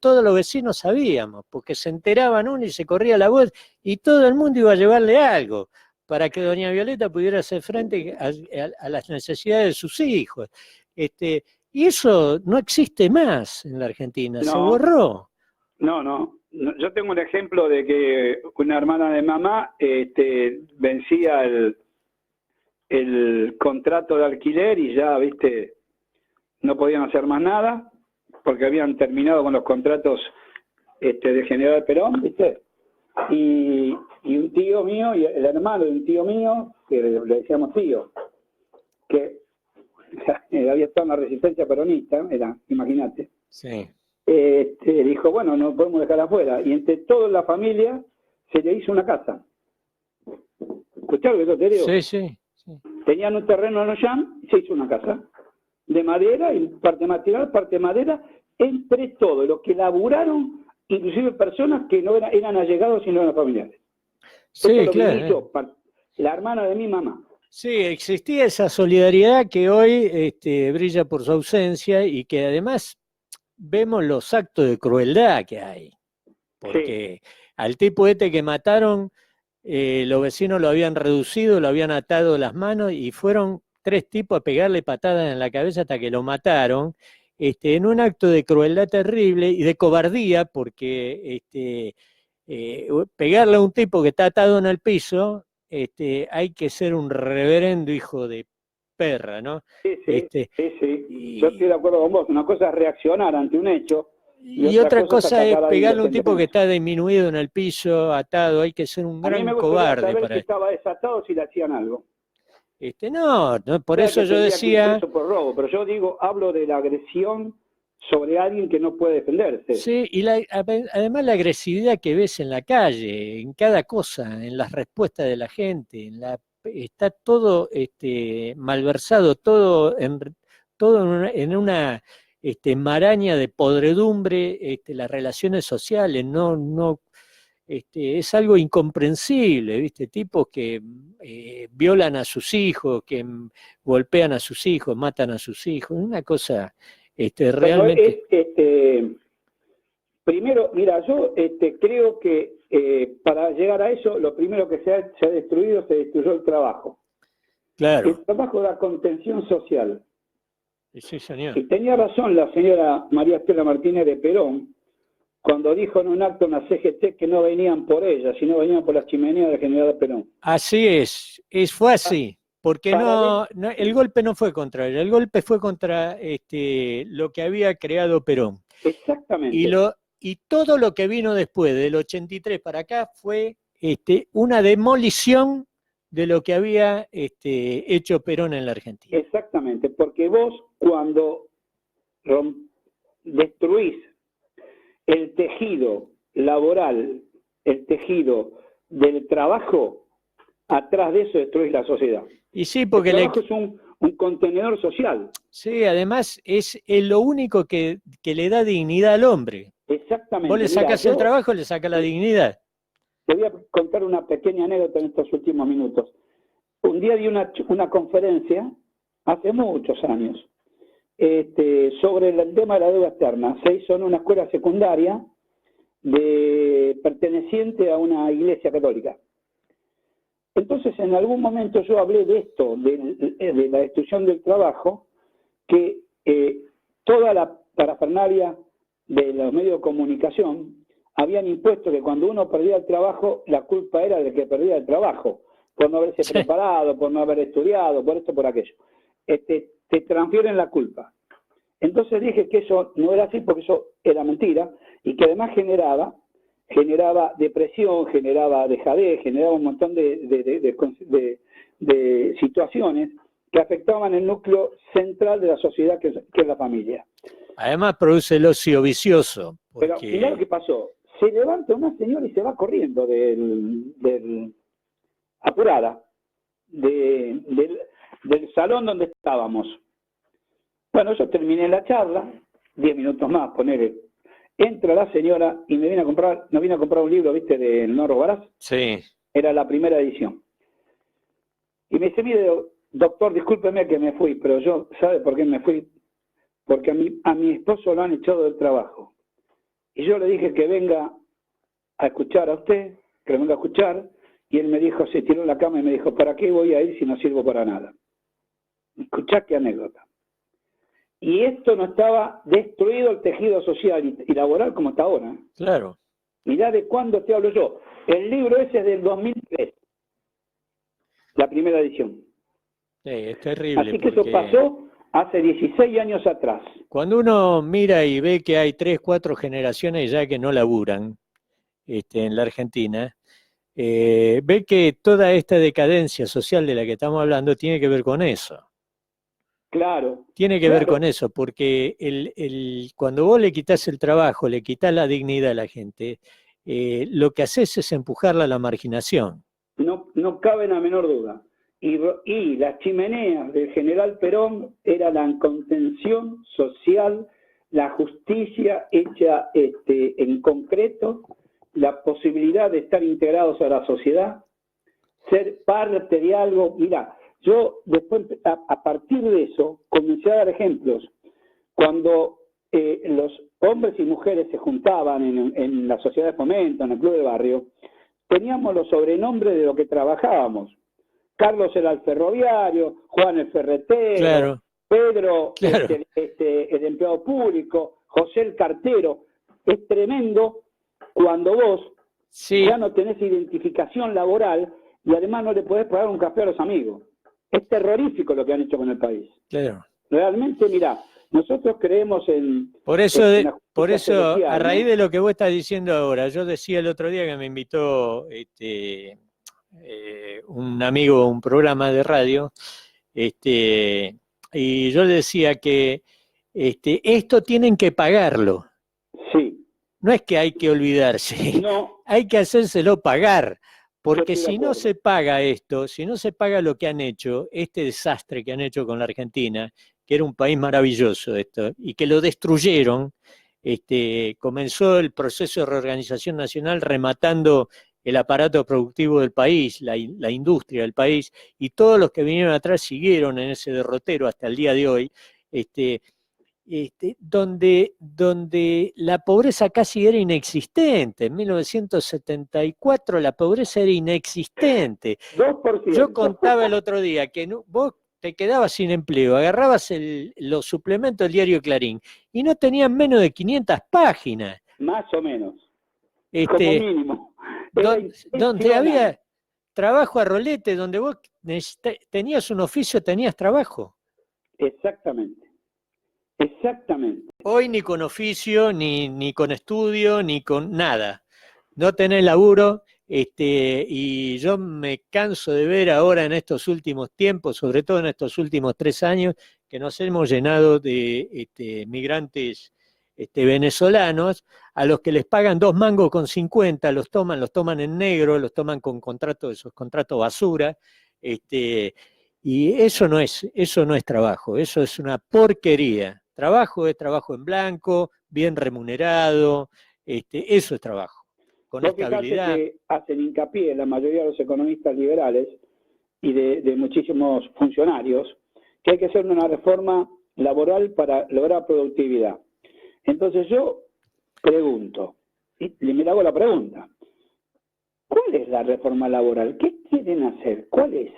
todos los vecinos sabíamos, porque se enteraban uno y se corría la voz, y todo el mundo iba a llevarle algo, para que doña Violeta pudiera hacer frente a las necesidades de sus hijos. Y eso no existe más en la Argentina, se borró. No. Yo tengo un ejemplo de que una hermana de mamá vencía el contrato de alquiler y ya, viste, no podían hacer más nada porque habían terminado con los contratos de General Perón, viste. Y un tío mío, y el hermano de un tío mío, que le decíamos tío, que había estado en la resistencia peronista, imagínate. Sí. Dijo, bueno, no podemos dejar afuera. Y entre toda la familia se le hizo una casa. ¿Escuchás lo que yo te digo? Sí. Tenían un terreno en Ollán y se hizo una casa de madera, y parte material, parte madera, entre todos los que laburaron, inclusive personas que no eran allegados sino eran familiares. Sí, lo claro. viví yo, la hermana de mi mamá. Sí, existía esa solidaridad que hoy brilla por su ausencia, y que además vemos los actos de crueldad que hay. Porque al tipo que mataron, los vecinos lo habían reducido, lo habían atado las manos, y fueron 3 tipos a pegarle patadas en la cabeza hasta que lo mataron, en un acto de crueldad terrible y de cobardía, porque pegarle a un tipo que está atado en el piso, hay que ser un reverendo hijo de perra, ¿no? Sí. Y, yo estoy de acuerdo con vos. Una cosa es reaccionar ante un hecho. Y otra cosa es atacar a pegarle a un alguien tipo que está disminuido en el piso, atado. Hay que ser un A mí gran me gustaría cobarde saber para si esto. estaba desatado, si le hacían algo. No, por O sea, eso que yo tendría que ir decía... preso por robo, pero yo hablo de la agresión sobre alguien que no puede defenderse. Sí, y además la agresividad que ves en la calle, en cada cosa, en las respuestas de la gente, está todo malversado, todo en una maraña de podredumbre, las relaciones sociales, no, es algo incomprensible, ¿viste? Tipos que violan a sus hijos, que golpean a sus hijos, matan a sus hijos, una cosa realmente... Primero, mira, yo creo que para llegar a eso, lo primero que se ha destruido, se destruyó el trabajo. Claro. El trabajo da contención social. Sí, señor. Y tenía razón la señora María Estela Martínez de Perón, cuando dijo en un acto en la CGT que no venían por ella, sino venían por las chimeneas del general Perón. Así fue así, porque el golpe no fue contra ella, el golpe fue contra lo que había creado Perón. Exactamente. Y todo lo que vino después, del 83 para acá, fue una demolición de lo que había hecho Perón en la Argentina. Exactamente, porque vos cuando destruís el tejido laboral, el tejido del trabajo, atrás de eso destruís la sociedad. Y sí, porque el trabajo es un contenedor social. Sí, además es lo único que le da dignidad al hombre. Exactamente. Vos le sacás el trabajo, le sacás la dignidad. Te voy a contar una pequeña anécdota en estos últimos minutos. Un día di una conferencia, hace muchos años, sobre el tema de la deuda externa. Se hizo en una escuela secundaria perteneciente a una iglesia católica. Entonces, en algún momento yo hablé de esto, de la destrucción del trabajo, que toda la parafernalia de los medios de comunicación habían impuesto que cuando uno perdía el trabajo, la culpa era del que perdía el trabajo, por no haberse preparado, por no haber estudiado, por esto, por aquello. Te transfieren la culpa. Entonces dije que eso no era así porque eso era mentira y que además generaba depresión, generaba dejadez, generaba un montón de situaciones que afectaban el núcleo central de la sociedad, que es la familia. Además produce el ocio vicioso. Pero mirá lo que pasó. Se levanta una señora y se va corriendo apurada del salón donde estábamos. Bueno, yo terminé la charla, 10 minutos más, ponele. Entra la señora y nos vino a comprar un libro, ¿viste? De No robarás. Sí. Era la primera edición. Y me dice, mire, doctor, discúlpeme que me fui, pero yo, ¿sabe por qué me fui? Porque a mi esposo lo han echado del trabajo. Y yo le dije que venga a escuchar a usted, que venga a escuchar, y él me dijo, se tiró en la cama y me dijo, ¿para qué voy a ir si no sirvo para nada? Escuchá qué anécdota. Y esto no estaba destruido el tejido social y laboral como está ahora. Claro. Mirá de cuándo te hablo yo. El libro ese es del 2003, la primera edición. Sí, es terrible. Así que eso pasó hace 16 años atrás. Cuando uno mira y ve que hay 3, 4 generaciones ya que no laburan en la Argentina, ve que toda esta decadencia social de la que estamos hablando tiene que ver con eso. Claro. Tiene que ver con eso, porque cuando vos le quitas el trabajo, le quitas la dignidad a la gente, lo que haces es empujarla a la marginación. No cabe la menor duda. Y las chimeneas del general Perón eran la contención social, la justicia hecha en concreto, la posibilidad de estar integrados a la sociedad, ser parte de algo. Mirá, yo después, a partir de eso, comencé a dar ejemplos. Cuando los hombres y mujeres se juntaban en la sociedad de fomento, en el club de barrio, teníamos los sobrenombres de lo que trabajábamos. Carlos era el ferroviario, Juan el ferretero, claro. Pedro claro. El empleado público, José el cartero. Es tremendo cuando vos ya no tenés identificación laboral y además no le podés pagar un café a los amigos. Es terrorífico lo que han hecho con el país. Claro. Realmente, mirá, nosotros creemos en... Por eso, a raíz de lo que vos estás diciendo ahora, yo decía el otro día que me invitó un amigo a un programa de radio, y yo le decía que esto tienen que pagarlo. Sí. No es que hay que olvidarse, no. Hay que hacérselo pagar, porque si no se paga esto, si no se paga lo que han hecho, este desastre que han hecho con la Argentina, que era un país maravilloso esto, y que lo destruyeron, comenzó el proceso de reorganización nacional rematando el aparato productivo del país, la industria del país, y todos los que vinieron atrás siguieron en ese derrotero hasta el día de hoy, donde la pobreza casi era inexistente. En 1974 la pobreza era inexistente. 2%. Yo contaba el otro día que vos te quedabas sin empleo, agarrabas los suplementos del diario Clarín y no tenían menos de 500 páginas. Más o menos. Como Este, mínimo. Era donde intencional. había trabajo a rolete, donde vos tenías un oficio, tenías trabajo. Exactamente. Exactamente. Hoy ni con oficio, ni con estudio, ni con nada. No tenés laburo, y yo me canso de ver ahora en estos últimos tiempos, sobre todo en estos últimos 3 años, que nos hemos llenado de migrantes venezolanos, a los que les pagan 2,50 mangos, los toman en negro, los toman con contratos, esos contratos basura, y eso no es trabajo, eso es una porquería. Trabajo es trabajo en blanco, bien remunerado, eso es trabajo, con Vos fijate estabilidad. que hacen hincapié la mayoría de los economistas liberales y de muchísimos funcionarios que hay que hacer una reforma laboral para lograr productividad. Entonces yo pregunto, y me hago la pregunta, ¿cuál es la reforma laboral? ¿Qué quieren hacer? ¿Cuál es?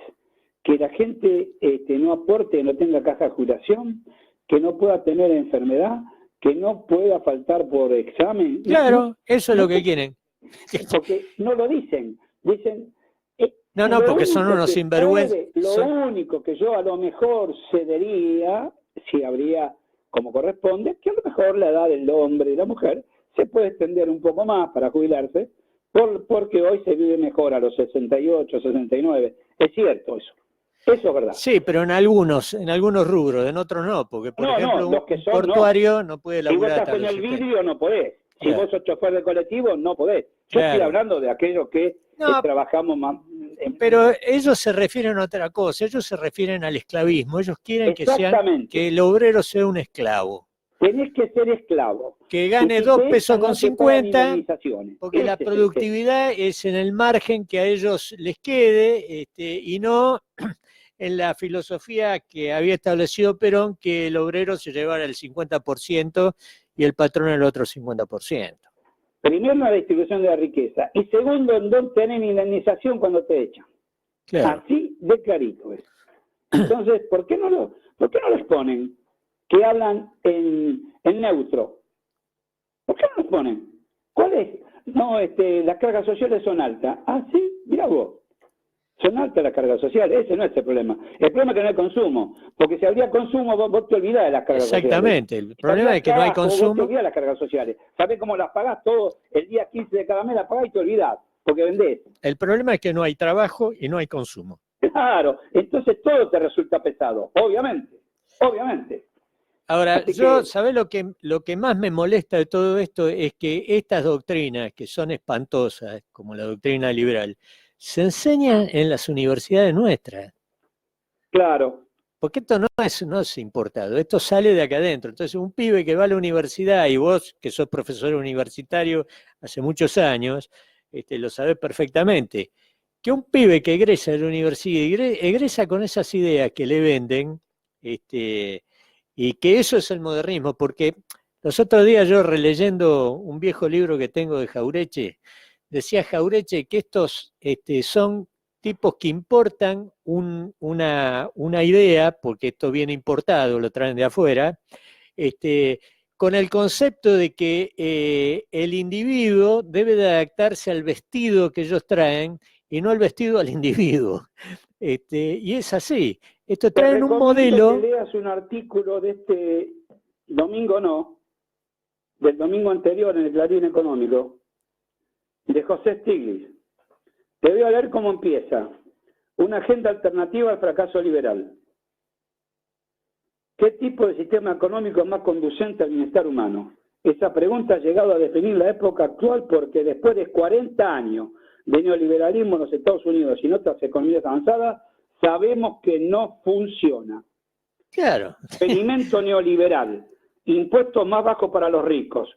Que la gente no aporte, no tenga caja de jubilación, que no pueda tener enfermedad, que no pueda faltar por examen. Claro, eso es lo que quieren. Porque no lo dicen. Dicen. No, porque son unos sinvergüenzas. Lo único que yo a lo mejor cedería, si habría como corresponde, que a lo mejor la edad del hombre y la mujer se puede extender un poco más para jubilarse, porque hoy se vive mejor a los 68, 69. Es cierto eso. Eso es verdad. Sí, pero en algunos rubros, en otros no, porque por ejemplo los que un son, portuario no puede si vos laburar estás hasta en los el 70. vidrio no podés. Si Claro. vos sos chofer de colectivo no podés. Yo Claro. estoy hablando de aquellos que No, trabajamos más. Pero ellos se refieren a otra cosa, ellos se refieren al esclavismo, ellos quieren Exactamente. que el obrero sea un esclavo. Tenés que ser esclavo. Que gane Y si 2 te pesos echan, con no te pagan 50, indemnizaciones. porque la Ese es el productividad es en el margen que a ellos les quede, y no en la filosofía que había establecido Perón, que el obrero se llevara el 50% y el patrón el otro 50%. Primero, la distribución de la riqueza. Y segundo, no tener indemnización cuando te echan. Claro. Así de clarito es. Entonces, ¿por qué no los ponen? Que hablan en neutro. ¿Por qué no los ponen? ¿Cuál es? No, las cargas sociales son altas. Ah, sí, mira vos. Son altas las cargas sociales, ese no es el problema. El problema es que no hay consumo, porque si habría consumo vos te olvidás de las cargas Exactamente, sociales. el problema es que no hay Vos te consumo. olvidás de las cargas sociales. ¿Sabés cómo las pagás todo? El día 15 de cada mes las pagás y te olvidás, porque vendés. El problema es que no hay trabajo y no hay consumo. Claro, entonces todo te resulta pesado, obviamente. Ahora, Así ¿sabés lo que más me molesta de todo esto? Es que estas doctrinas, que son espantosas, como la doctrina liberal, se enseñan en las universidades nuestras. Claro. Porque esto no es importado, esto sale de acá adentro. Entonces, un pibe que va a la universidad, y vos, que sos profesor universitario hace muchos años, lo sabés perfectamente, que un pibe que egresa de la universidad, egresa con esas ideas que le venden, y que eso es el modernismo, porque los otros días yo releyendo un viejo libro que tengo de Jaureche, decía Jaureche que estos son tipos que importan una idea, porque esto viene importado, lo traen de afuera, con el concepto de que el individuo debe de adaptarse al vestido que ellos traen y no al vestido al individuo. Y es así. Esto traen un modelo. Que leas un artículo de este domingo, del domingo anterior en el Clarín Económico, de José Stiglitz. Te voy a leer cómo empieza. Una agenda alternativa al fracaso liberal. ¿Qué tipo de sistema económico es más conducente al bienestar humano? Esa pregunta ha llegado a definir la época actual porque después de 40 años de neoliberalismo en los Estados Unidos y en otras economías avanzadas, sabemos que no funciona. Claro. Experimento neoliberal, impuestos más bajos para los ricos,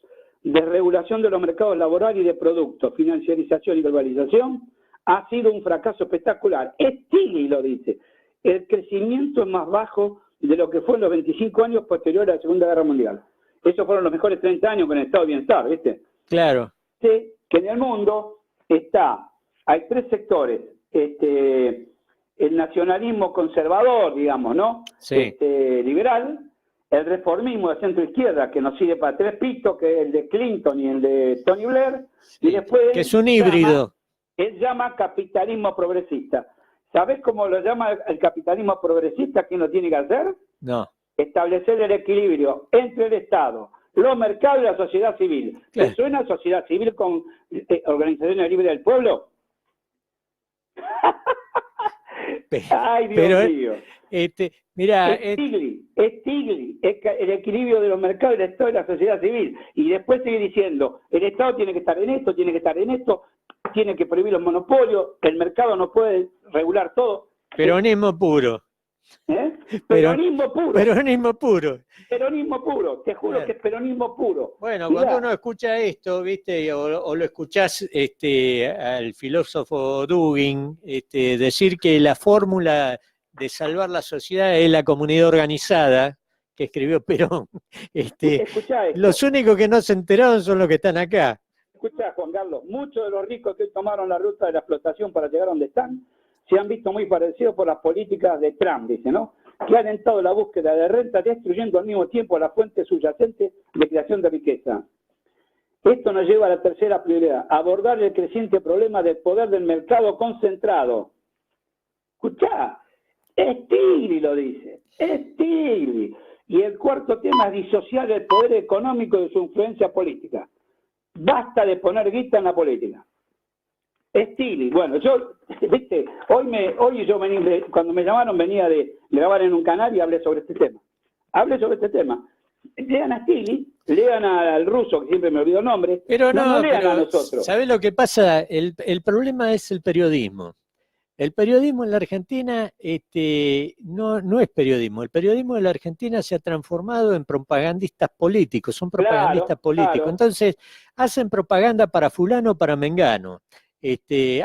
desregulación de los mercados laborales y de productos, financiarización y globalización, ha sido un fracaso espectacular. Stiglitz lo dice. El crecimiento es más bajo de lo que fue en los 25 años posteriores a la Segunda Guerra Mundial. Esos fueron los mejores 30 años con el estado de bienestar, ¿viste? Claro. Sí, que en el mundo hay 3 sectores. El nacionalismo conservador, digamos, ¿no? Sí. Liberal, el reformismo de centro izquierda, que nos sirve para 3 pitos, que es el de Clinton y el de Tony Blair, y después que es un híbrido. Él llama capitalismo progresista. ¿Sabés cómo lo llama el capitalismo progresista? ¿Quién lo tiene que hacer? No. Establecer el equilibrio entre el Estado, los mercados y la sociedad civil. Claro. ¿Te suena sociedad civil con organizaciones libres del pueblo? Ay, Dios Pero, mío. Mira, Es Stiglitz, es el equilibrio de los mercados, el Estado y la sociedad civil. Y después sigue diciendo, el Estado tiene que estar en esto, tiene que estar en esto, tiene que prohibir los monopolios, el mercado no puede regular todo. peronismo puro. Peronismo puro. Peronismo puro. Peronismo puro, te juro que es peronismo puro. Bueno, Mirá, cuando uno escucha esto, ¿viste? O lo escuchás al filósofo Dugin decir que la fórmula de salvar la sociedad es la comunidad organizada, que escribió Perón. escuchá esto. Los únicos que no se enteraron son los que están acá. Escuchá, Juan Carlos, muchos de los ricos que hoy tomaron la ruta de la explotación para llegar a donde están, se han visto muy parecidos por las políticas de Trump, dice, ¿no? Que ha alentado la búsqueda de renta, destruyendo al mismo tiempo la fuente subyacente de creación de riqueza. Esto nos lleva a la tercera prioridad, abordar el creciente problema del poder del mercado concentrado. Escuchá, Stiglitz lo dice, Stiglitz. Y el cuarto tema es disociar el poder económico de su influencia política. Basta de poner guita en la política. Stiglitz, bueno, yo, viste, hoy yo venía, cuando me llamaron venía de grabar en un canal y hablé sobre este tema. Lean a Stiglitz, lean al ruso, que siempre me olvido el nombre, Pero no, lean pero a nosotros. ¿sabés lo que pasa? El problema es el periodismo. El periodismo en la Argentina no es periodismo. El periodismo de la Argentina se ha transformado en propagandistas políticos, son propagandistas políticos. Claro. Entonces, hacen propaganda para fulano, para mengano.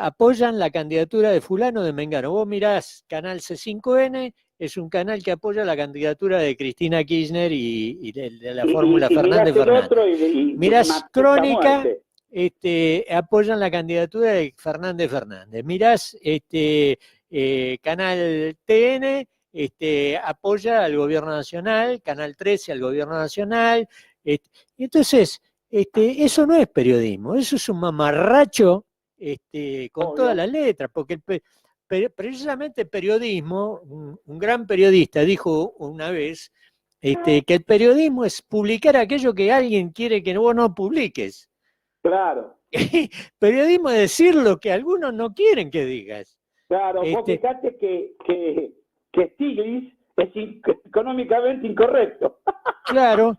Apoyan la candidatura de fulano, de mengano. Vos mirás Canal C5N, es un canal que apoya la candidatura de Cristina Kirchner y de la fórmula Fernández Fernández. Mirás Crónica, apoyan la candidatura de Fernández Fernández. Mirás Canal TN, apoya al gobierno nacional, Canal 13 al gobierno nacional. Entonces, eso no es periodismo, eso es un mamarracho con Obvio. todas las letras, porque precisamente periodismo, un gran periodista dijo una vez que el periodismo es publicar aquello que alguien quiere que vos no publiques. Claro, Periodismo es decir lo que algunos no quieren que digas. claro. Vos fijate que Stiglitz es económicamente incorrecto. Claro.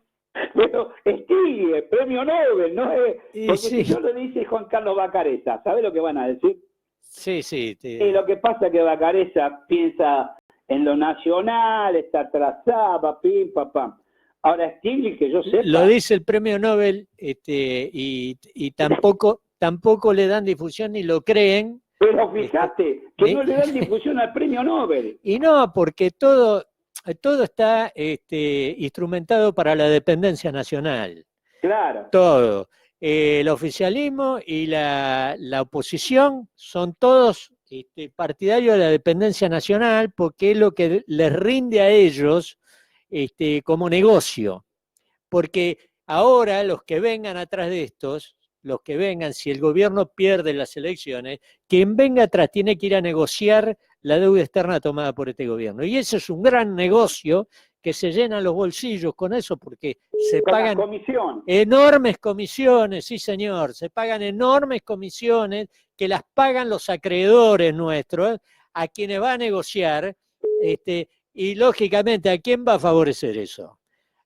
Pero Stiglitz, premio Nobel, ¿no? Porque sí. si yo lo dice Juan Carlos Bacareza, ¿sabés lo que van a decir? Sí. Y lo que pasa es que Bacareza piensa en lo nacional, está atrasada, pim, pam. Ahora Stiglitz, que yo sepa... Lo dice el premio Nobel y tampoco le dan difusión ni lo creen. Pero fíjate, que no le dan difusión al premio Nobel. Y no, porque todo está instrumentado para la dependencia nacional. Claro. Todo. El oficialismo y la oposición son todos partidarios de la dependencia nacional porque es lo que les rinde a ellos como negocio. Porque ahora los que vengan atrás de estos, si el gobierno pierde las elecciones, quien venga atrás tiene que ir a negociar la deuda externa tomada por este gobierno. Y eso es un gran negocio que se llenan los bolsillos con eso porque se pagan enormes comisiones, sí señor, se pagan enormes comisiones que las pagan los acreedores nuestros a quienes va a negociar y lógicamente ¿a quién va a favorecer eso?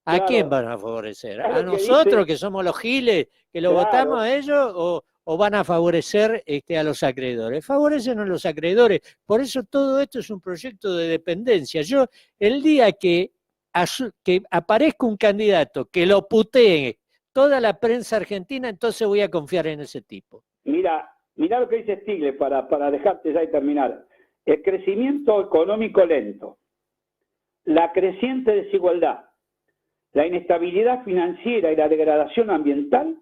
¿A quién van a favorecer? ¿A nosotros que somos los giles que lo votamos a ellos o van a favorecer a los acreedores? Favorecen a los acreedores. Por eso todo esto es un proyecto de dependencia. Yo, el día que aparezca un candidato que lo putee toda la prensa argentina, entonces voy a confiar en ese tipo. Mira lo que dice Stiglitz para dejarte ya y terminar. El crecimiento económico lento, la creciente desigualdad, la inestabilidad financiera y la degradación ambiental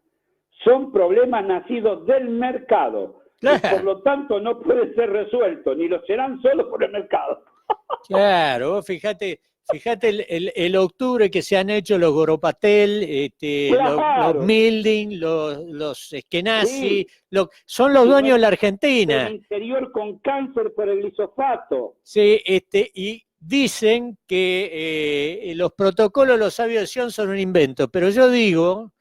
son problemas nacidos del mercado. Claro. Y por lo tanto no pueden ser resueltos, ni lo serán solo por el mercado. Claro, vos fíjate Fíjate el octubre que se han hecho los Goropatel, Claro. los Milding, los Eskenazi, Sí. son los Sí, dueños de la El Argentina. interior con cáncer por el glisofato. Sí, y dicen que los protocolos de los aviación son un invento, pero yo digo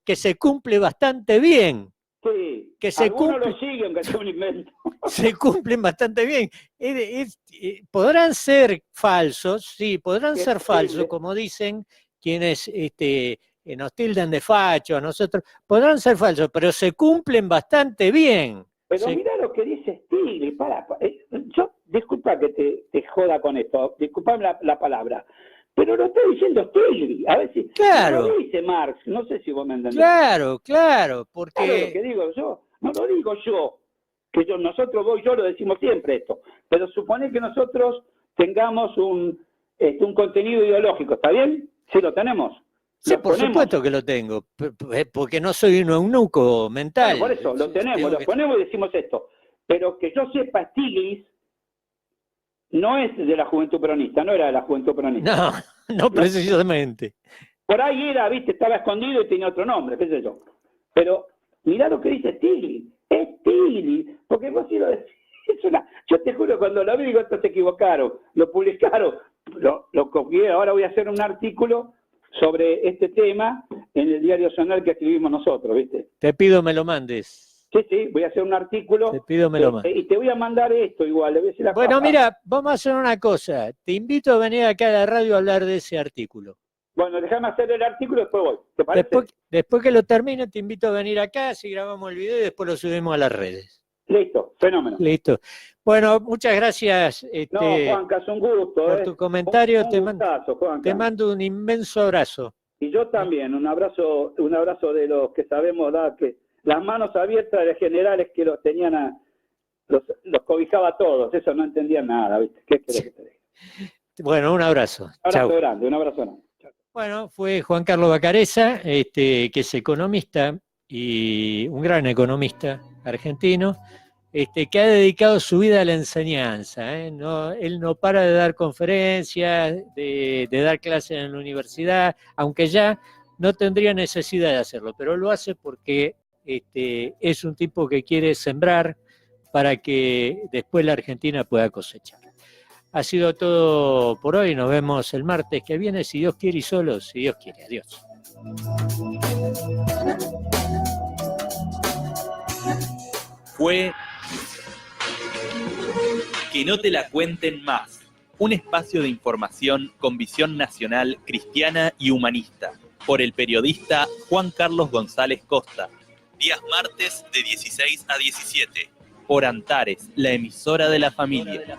que se cumple bastante bien. Sí, Que se algunos cumple. lo siguen, que es un invento. Se cumplen bastante bien. Podrán ser falsos, sí, podrán Qué ser falsos, terrible. como dicen quienes nos tildan de facho a nosotros, podrán ser falsos, pero se cumplen bastante bien. Pero mira lo que dice Stiglitz. Yo, disculpa que te joda con esto, disculpame la palabra, pero lo está diciendo Stiglitz. A ver si Claro. no lo dice Marx, no sé si vos me entendés. Claro, Claro, lo que porque digo yo, no lo digo yo, nosotros, vos y yo lo decimos siempre esto, pero supone que nosotros tengamos un contenido ideológico, ¿está bien? Sí, lo tenemos. sí, Lo por ponemos. supuesto que lo tengo, porque no soy un eunuco mental. Bueno, por eso, lo tenemos, Tengo lo que- ponemos y decimos esto. Pero que yo sepa, Stiglitz no es de la juventud peronista, no era de la juventud peronista. No precisamente. Por ahí era, viste, estaba escondido y tenía otro nombre, qué sé yo. Pero mirá lo que dice Stiglitz, es Stiglitz, porque vos sí lo decís, yo te juro, cuando lo vi digo, estos se equivocaron, lo publicaron, lo copié, ahora voy a hacer un artículo sobre este tema en el diario Zonal que escribimos nosotros, viste. Te pido me lo mandes. Sí, voy a hacer un artículo. Te pido me lo mandes. Y te voy a mandar esto igual, le voy a decir la Bueno, cosa. mira, vamos a hacer una cosa. Te invito a venir acá a la radio a hablar de ese artículo. Bueno, déjame hacer el artículo y después voy. ¿Te parece? Después que lo termine, te invito a venir acá, así grabamos el video y después lo subimos a las redes. Listo, fenómeno. Listo. Bueno, muchas gracias No, Juanca, es un gusto. por tu comentario. Un gustazo, Juanca. Te mando un inmenso abrazo. Y yo también, un abrazo de los que sabemos dar, que las manos abiertas de generales que los tenían los cobijaba a todos, eso no entendían nada, ¿viste? ¿Qué querés que te diga? Bueno, un abrazo. Un abrazo Chau. grande, un abrazo grande. Chau. Bueno, fue Juan Carlos Bacareza, que es economista y un gran economista argentino, que ha dedicado su vida a la enseñanza. Él no para de dar conferencias, de dar clases en la universidad, aunque ya no tendría necesidad de hacerlo, pero lo hace porque es un tipo que quiere sembrar para que después la Argentina pueda cosechar. Ha sido todo por hoy, nos vemos el martes que viene, si Dios quiere y solo, si Dios quiere. Adiós. Fue Que no te la cuenten más, un espacio de información con visión nacional, cristiana y humanista, por el periodista Juan Carlos González Costa, días martes de 16 a 17, por Antares, la emisora de la familia.